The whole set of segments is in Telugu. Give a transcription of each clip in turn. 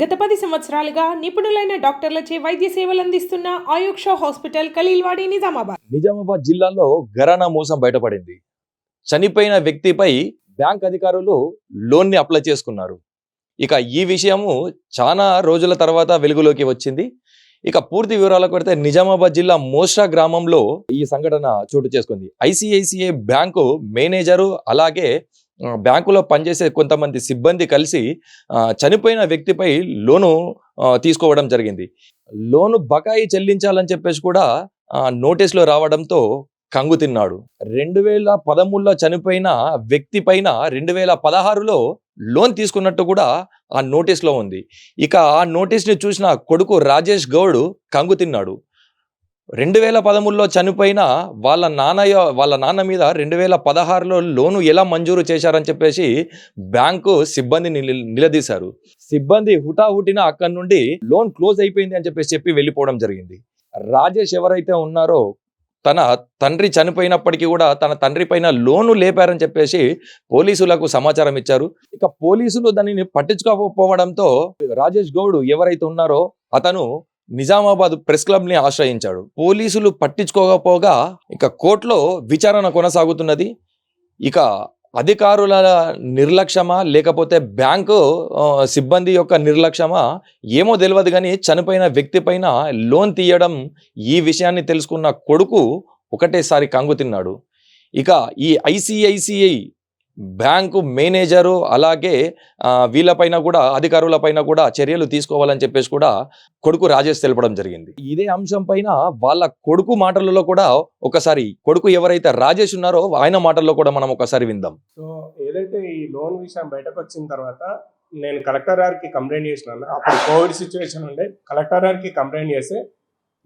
గత 10 సంవత్సరాలుగా నిపుణులైన డాక్టర్లచే వైద్య సేవలు అందిస్తున్న ఆయుక్ష హాస్పిటల్ ఖలీల్వాడి నిజామాబాద్. నిజామాబాద్ జిల్లాలో ఘరానా మోసం బయటపడింది. చనిపోయిన వ్యక్తిపై బ్యాంక్ అధికారులు లోన్ని అప్లై చేసుకున్నారు. ఇక ఈ విషయము చాలా రోజుల తర్వాత వెలుగులోకి వచ్చింది. ఇక పూర్తి వివరాలకు వెళ్తే నిజామాబాద్ జిల్లా మోస్రా గ్రామంలో ఈ సంఘటన చోటు చేసుకుంది. ఐసిఐసిఐ బ్యాంకు మేనేజరు అలాగే బ్యాంకులో పనిచేసే కొంతమంది సిబ్బంది కలిసి చనిపోయిన వ్యక్తిపై లోను తీసుకోవడం జరిగింది. లోను బకాయి చెల్లించాలని చెప్పేసి కూడా నోటీసులో రావడంతో కంగు తిన్నాడు. 2013లో చనిపోయిన వ్యక్తి పైన 2016లో లోన్ తీసుకున్నట్టు కూడా ఆ నోటీస్లో ఉంది. ఇక ఆ నోటీస్ని చూసిన కొడుకు రాజేష్ గౌడ్ కంగు తిన్నాడు. 2013లో చనిపోయిన వాళ్ళ నాన్న మీద 2016లో లోను ఎలా మంజూరు చేశారని చెప్పేసి బ్యాంకు సిబ్బంది నిలదీశారు. సిబ్బంది హుటాహుటిన అక్కడి నుండి లోన్ క్లోజ్ అయిపోయింది అని చెప్పి వెళ్ళిపోవడం జరిగింది. రాజేష్ ఎవరైతే ఉన్నారో తన తండ్రి చనిపోయినప్పటికీ కూడా తన తండ్రి పైన లోను లేపారని చెప్పేసి పోలీసులకు సమాచారం ఇచ్చారు. ఇక పోలీసులు దానిని పట్టించుకోకపోవడంతో రాజేష్ గౌడ్ ఎవరైతే ఉన్నారో అతను నిజామాబాద్ ప్రెస్ క్లబ్ ని ఆశ్రయించాడు. పోలీసులు పట్టించుకోకపోగా ఇక కోర్టులో విచారణ కొనసాగుతున్నది. ఇక అధికారుల నిర్లక్ష్యమా లేకపోతే బ్యాంకు సిబ్బంది యొక్క నిర్లక్ష్యమా ఏమో తెలియదు, కానీ చనిపోయిన వ్యక్తి పైన లోన్ తీయడం ఈ విషయాన్ని తెలుసుకున్న కొడుకు ఒకటేసారి కంగు తిన్నాడు. ఇక ఈ ఐసిఐసిఐ బ్యాంకు మేనేజరు అలాగే వీళ్ళపైన కూడా అధికారులపైన కూడా చర్యలు తీసుకోవాలని చెప్పేసి కూడా కొడుకు రాజేష్ తెలపడం జరిగింది. ఇదే అంశం పైన వాళ్ళ కొడుకు మాటలలో కూడా ఒకసారి కొడుకు ఎవరైతే రాజేష్ ఉన్నారో ఆయన మాటల్లో కూడా మనం ఒకసారి విందాం. సో ఏదైతే ఈ లోన్ విషయం బయటకు వచ్చిన తర్వాత నేను కలెక్టర్ గారికి కంప్లైంట్ చేసినాను. అప్పుడు కోవిడ్ సిచ్యువేషన్ ఉండే. కలెక్టర్ గారికి కంప్లైంట్ చేస్తే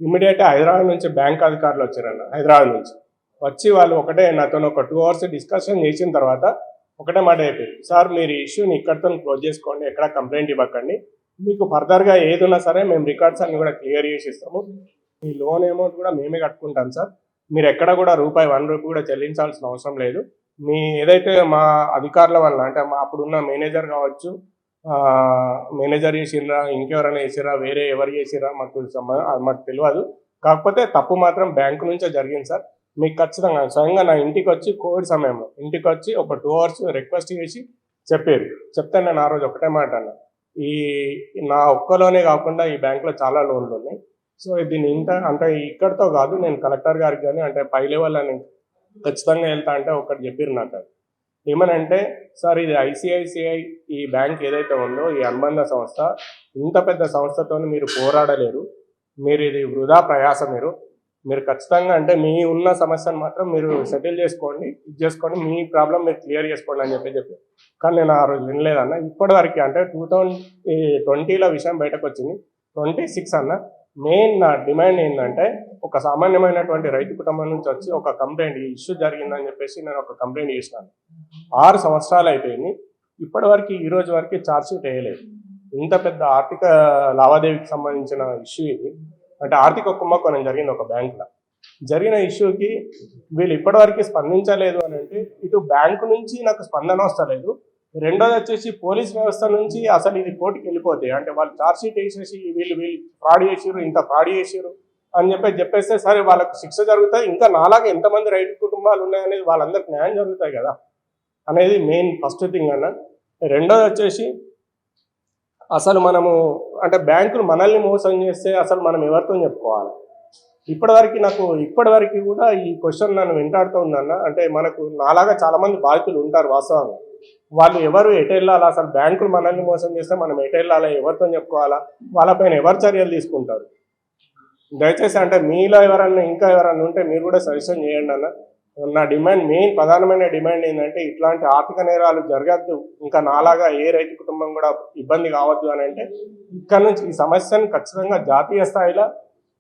ఇమ్మీడియట్గా హైదరాబాద్ నుంచి బ్యాంక్ అధికారులు వచ్చారన్న. హైదరాబాద్ నుంచి వచ్చి వాళ్ళు ఒకటే నాతో ఒక 2 hours డిస్కషన్ చేసిన తర్వాత ఒకటే మాట చెప్పారు, సార్ మీరు ఈ ఇష్యూని ఇక్కడితో క్లోజ్ చేసుకోండి, ఎక్కడ కంప్లైంట్ ఇవ్వకండి, మీకు ఫర్దర్గా ఏది ఉన్నా సరే మేము రికార్డ్స్ అన్ని కూడా క్లియర్ చేసి ఇస్తాము, ఈ లోన్ అమౌంట్ కూడా మేమే కట్టుకుంటాం సార్, మీరు ఎక్కడ కూడా ₹1 కూడా చెల్లించాల్సిన అవసరం లేదు, మీ ఏదైతే మా అధికారుల వల్ల అంటే మా అప్పుడున్న మేనేజర్ కావచ్చు, మేనేజర్ చేసిర్రా ఇంకెవరైనా చేసిర్రా వేరే ఎవరు చేసిర్రా మాకు తెలియదు, కాకపోతే తప్పు మాత్రం బ్యాంకు నుంచే జరిగింది సార్, మీకు ఖచ్చితంగా స్వయంగా నా ఇంటికి వచ్చి కోవిడ్ సమయంలో ఇంటికి వచ్చి ఒక 2 hours రిక్వెస్ట్ చేసి చెప్పారు. చెప్తే నేను ఆ రోజు ఒకటే మాట అన్నా, ఈ నా ఒక్కలోనే కాకుండా ఈ బ్యాంకులో చాలా లోన్లు ఉన్నాయి, సో దీన్ని అంటే ఇక్కడితో కాదు, నేను కలెక్టర్ గారికి కానీ అంటే పై లెవెల్ అని ఖచ్చితంగా వెళ్తా అంటే ఒకటి చెప్పారు నాకు. ఏమనంటే సార్ ఇది ఐసిఐసిఐ ఈ బ్యాంక్ ఏదైతే ఉందో ఈ అనుబంధ సంస్థ, ఇంత పెద్ద సంస్థతో మీరు పోరాడలేరు, మీరు ఇది వృధా ప్రయాస, మీరు ఖచ్చితంగా అంటే మీ ఉన్న సమస్యను మాత్రం మీరు సెటిల్ చేసుకోండి, మీ ప్రాబ్లం మీరు క్లియర్ చేసుకోండి అని చెప్పారు. కానీ నేను ఆ రోజు వినలేదన్న. ఇప్పటివరకు అంటే 2020లో విషయం బయటకు వచ్చింది, 26 అన్న. మెయిన్ నా డిమాండ్ ఏంటంటే ఒక సామాన్యమైనటువంటి రైతు కుటుంబం నుంచి వచ్చి ఒక కంప్లైంట్ ఈ ఇష్యూ జరిగిందని చెప్పేసి నేను ఒక కంప్లైంట్ చేసినాను. 6 సంవత్సరాలు అయిపోయింది, ఇప్పటివరకు ఈ రోజు వరకు ఛార్జ్షీట్ వేయలేదు. ఇంత పెద్ద ఆర్థిక లావాదేవీకి సంబంధించిన ఇష్యూ ఇది, అంటే ఆర్థిక కుంభకోణం జరిగింది ఒక బ్యాంకులో. జరిగిన ఇష్యూకి వీళ్ళు ఇప్పటివరకు స్పందించలేదు అని అంటే ఇటు బ్యాంకు నుంచి నాకు స్పందన వస్తలేదు, రెండోది వచ్చేసి పోలీస్ వ్యవస్థ నుంచి అసలు ఇది కోర్టుకి వెళ్ళిపోతే అంటే వాళ్ళు ఛార్జ్షీట్ వేసేసి వీళ్ళు ఫ్రాడ్ చేసారు, ఇంత ఫ్రాడ్ చేసారు అని చెప్పేస్తే సరే వాళ్ళకు శిక్ష జరుగుతాయి, ఇంకా నాలాగా ఎంతమంది రైతు కుటుంబాలు ఉన్నాయనేది వాళ్ళందరికి న్యాయం జరుగుతాయి కదా అనేది మెయిన్ ఫస్ట్ థింగ్ అన్న. రెండోది వచ్చేసి అసలు మనము అంటే బ్యాంకులు మనల్ని మోసం చేస్తే అసలు మనం ఎవరితో చెప్పుకోవాలి? ఇప్పటివరకు కూడా ఈ క్వశ్చన్ నన్ను వెంటాడుతూ ఉందన్న. అంటే మనకు నాలాగా చాలామంది బాధితులు ఉంటారు వాస్తవంగా, వాళ్ళు ఎవరు ఎటు వెళ్ళాలా, అసలు బ్యాంకులు మనల్ని మోసం చేస్తే మనం ఎటు వెళ్ళాలా, ఎవరితో చెప్పుకోవాలా, వాళ్ళపైన ఎవరు చర్యలు తీసుకుంటారు? దయచేసి అంటే మీలో ఇంకా ఎవరన్నా ఉంటే మీరు కూడా సజెషన్ చేయండి అన్న. నా డిమాండ్ ప్రధానమైన డిమాండ్ ఏంటంటే ఇట్లాంటి ఆర్థిక నేరాలు జరగద్దు, ఇంకా నాలాగా ఏ రైతు కుటుంబం కూడా ఇబ్బంది కావద్దు అని అంటే ఇక్కడ నుంచి ఈ సమస్యను ఖచ్చితంగా జాతీయ స్థాయిలో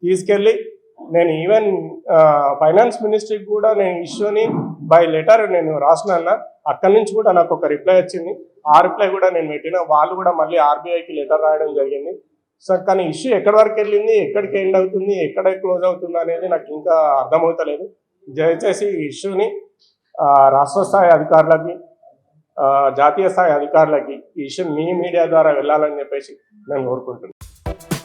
తీసుకెళ్ళి నేను ఈవెన్ ఫైనాన్స్ మినిస్ట్రీకి కూడా నేను ఇష్యూని బై లెటర్ నేను రాసిన. అక్కడి నుంచి కూడా నాకు ఒక రిప్లై వచ్చింది, ఆ రిప్లై కూడా నేను పెట్టిన, వాళ్ళు కూడా మళ్ళీ ఆర్బీఐకి లెటర్ రాయడం జరిగింది. సో కానీ ఇష్యూ ఎక్కడి వరకు వెళ్ళింది, ఎక్కడికి ఎండ్ అవుతుంది, ఎక్కడ క్లోజ్ అవుతుంది అనేది నాకు ఇంకా అర్థమవుతలేదు. దయచేసి ఈ ఇష్యూని రాష్ట్ర స్థాయి అధికారులకి జాతీయ స్థాయి అధికారులకి ఈ విషయం మీ మీడియా ద్వారా వెళ్ళాలని చెప్పేసి నేను కోరుకుంటున్నాను.